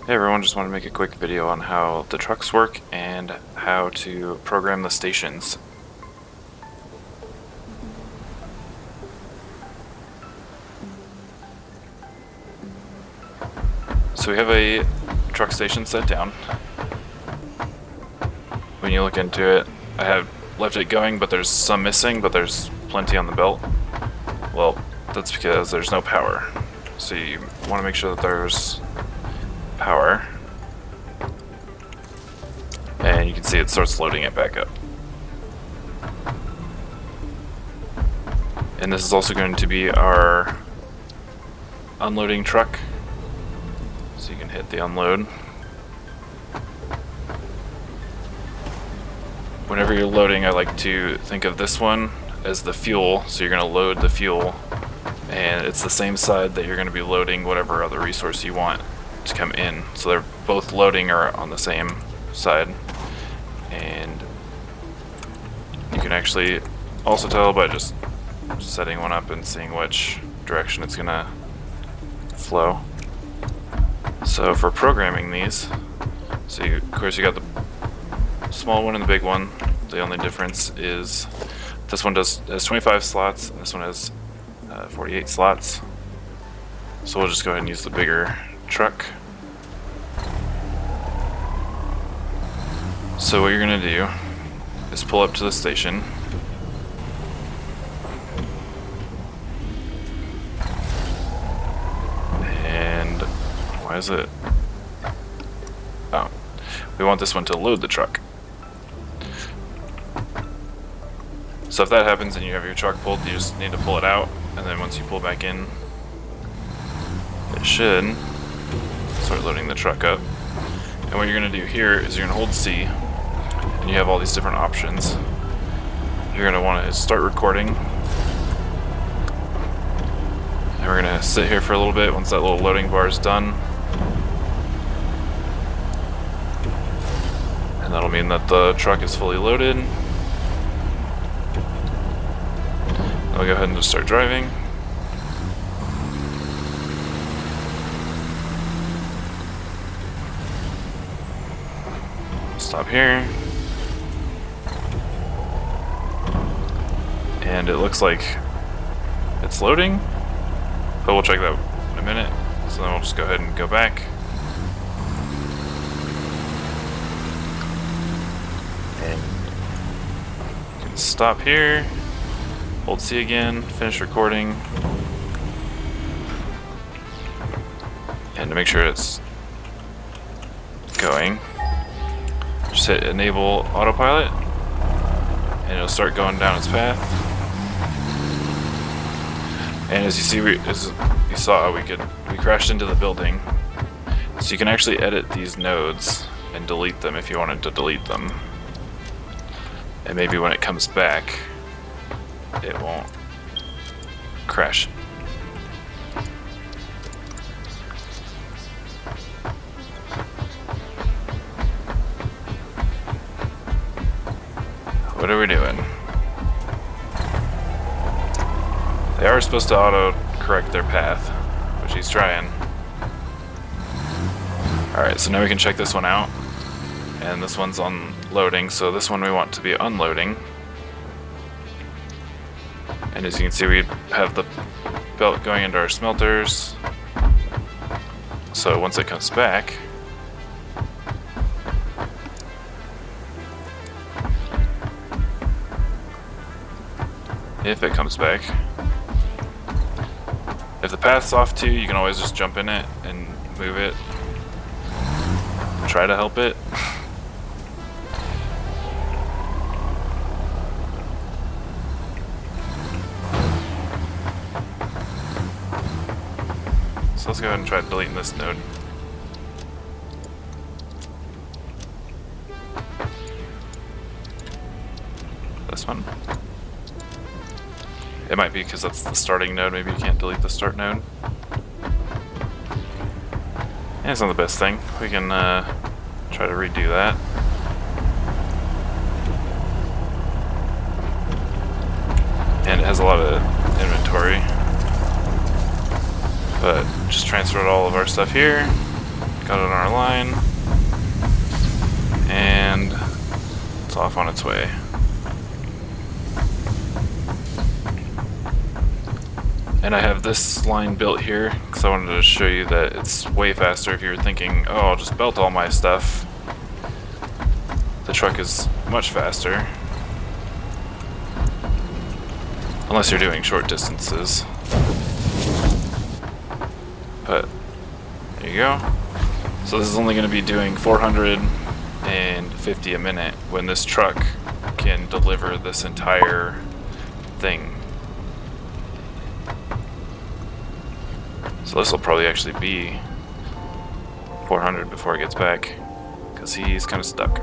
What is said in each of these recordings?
Hey everyone, just want to make a quick video on how the trucks work and how to program the stations. So we have a truck station set down. When you look into it, I have left it going, but there's some missing, but there's plenty on the belt. Well, that's because there's no power. So you want to make sure that there's power. And you can see it starts loading it back up. And this is also going to be our unloading truck. So you can hit the unload. Whenever you're loading, I like to think of this one as the fuel. So you're going to load the fuel, and it's the same side that you're going to be loading whatever other resource you want to come in. So they're both loading are on the same side. And you can actually also tell by just setting one up and seeing which direction it's gonna flow. So for programming these, of course you got the small one and the big one. The only difference is this one has 25 slots and this one has 48 slots. So we'll just go ahead and use the bigger truck. So what you're gonna do is pull up to the station. And why is it? Oh, we want this one to load the truck. So if that happens and you have your truck pulled, you just need to pull it out, and then once you pull back in, it should start loading the truck up. And what you're gonna do here is you're gonna hold C. And you have all these different options. You're going to want to start recording. And we're going to sit here for a little bit once that little loading bar is done. And that'll mean that the truck is fully loaded. I'll go ahead and just start driving. Stop here. And it looks like it's loading, but we'll check that in a minute. So then we'll just go ahead and go back. And you can stop here, hold C again, finish recording. And to make sure it's going, just hit enable autopilot and it'll start going down its path. And as you see, we crashed into the building. So you can actually edit these nodes and delete them if you wanted to delete them. And maybe when it comes back, it won't crash. What are we doing? They are supposed to auto-correct their path, which he's trying. Alright, so now we can check this one out. And this one's on loading, so this one we want to be unloading. And as you can see, we have the belt going into our smelters. So once it comes back, if it comes back, if the path's off too, you can always just jump in it and move it. Try to help it. So let's go ahead and try deleting this node. This one. It might be because that's the starting node. Maybe you can't delete the start node. Yeah, it's not the best thing. We can try to redo that. And it has a lot of inventory. But just transferred all of our stuff here. got it on our line, and it's off on its way. And I have this line built here because I wanted to show you that it's way faster if you're thinking, oh, I'll just belt all my stuff. The truck is much faster. Unless you're doing short distances. But there you go. So this is only going to be doing 450 a minute when this truck can deliver this entire thing. So this will probably actually be 400 before it gets back, because he's kind of stuck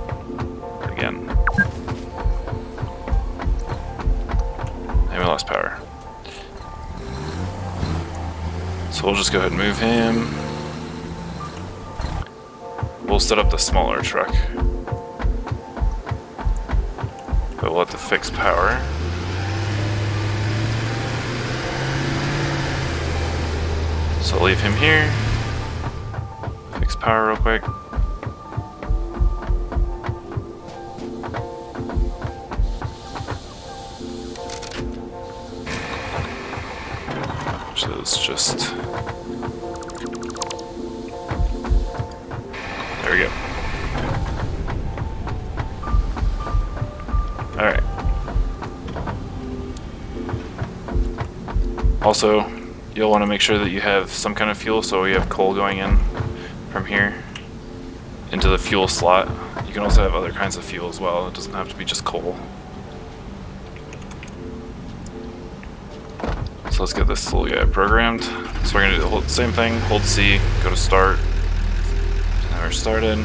again. And we lost power. So we'll just go ahead and move him. We'll set up the smaller truck, but we'll have to fix power. So leave him here. Fix power real quick. Which is just... There we go. Alright. Also, you'll want to make sure that you have some kind of fuel, so we have coal going in from here into the fuel slot. You can also have other kinds of fuel as well. It doesn't have to be just coal. So let's get this little guy programmed. So we're going to do the same thing, hold C, go to start. Now we're started.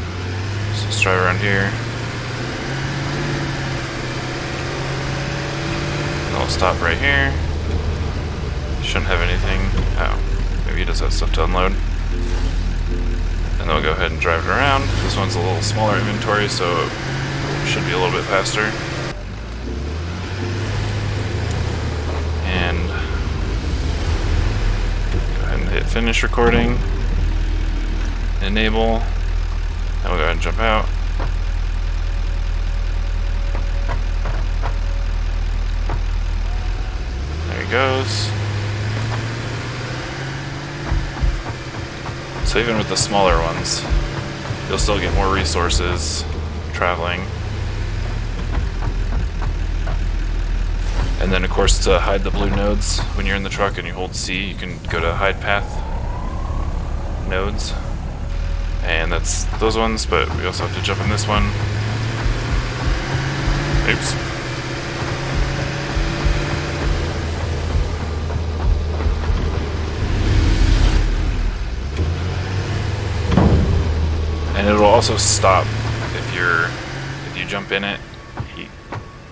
So let's drive around here. And we'll stop right here. Shouldn't have anything. Oh, maybe he does have stuff to unload. And then we'll go ahead and drive it around. This one's a little smaller inventory, so it should be a little bit faster. And go ahead and hit finish recording. Enable. Then we'll go ahead and jump out. There he goes. So even with the smaller ones, you'll still get more resources traveling. And then of course, to hide the blue nodes, when you're in the truck and you hold C, you can go to hide path nodes. And that's those ones, but we also have to jump in this one. Oops. And it'll also stop if you jump in it.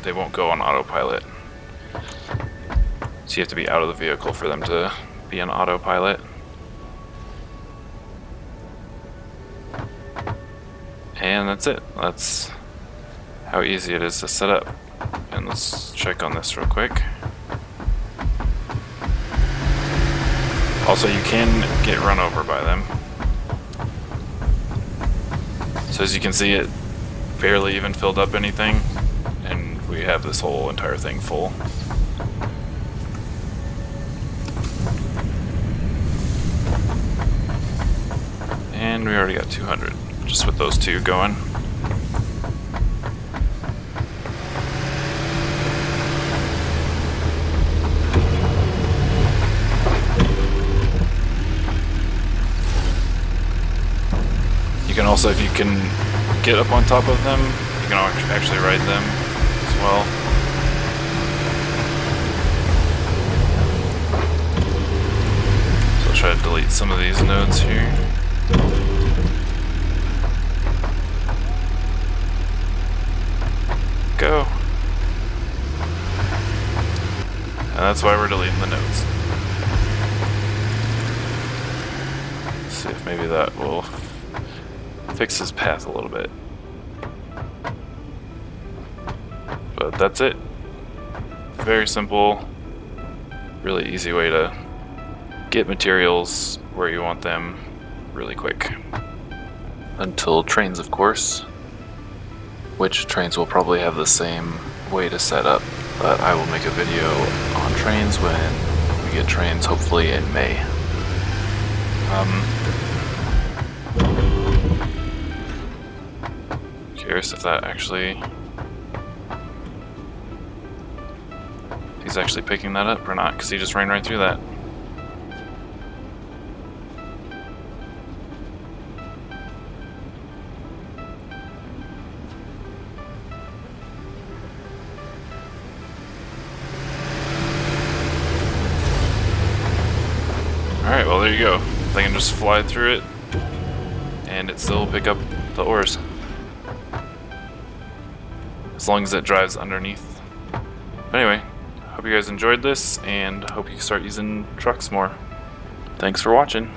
They won't go on autopilot. So you have to be out of the vehicle for them to be on autopilot. And that's it. That's how easy it is to set up. And let's check on this real quick. Also, you can get run over by them. So as you can see, it barely even filled up anything, and we have this whole entire thing full. And we already got 200, just with those two going. You can also, if you can get up on top of them, you can actually ride them as well. So I'll try to delete some of these nodes here. Go. And that's why we're deleting the nodes. Let's see if maybe that will fix his path a little bit. But that's it. Very simple, really easy way to get materials where you want them really quick. until trains, of course, which trains will probably have the same way to set up, but I will make a video on trains when we get trains, hopefully in May. Curious if that actually... he's actually picking that up or not, because he just ran right through that. Alright, well there you go. They can just fly through it, and it still pick up the ores. As long as it drives underneath. But anyway, hope you guys enjoyed this, and hope you start using trucks more. Thanks for watching.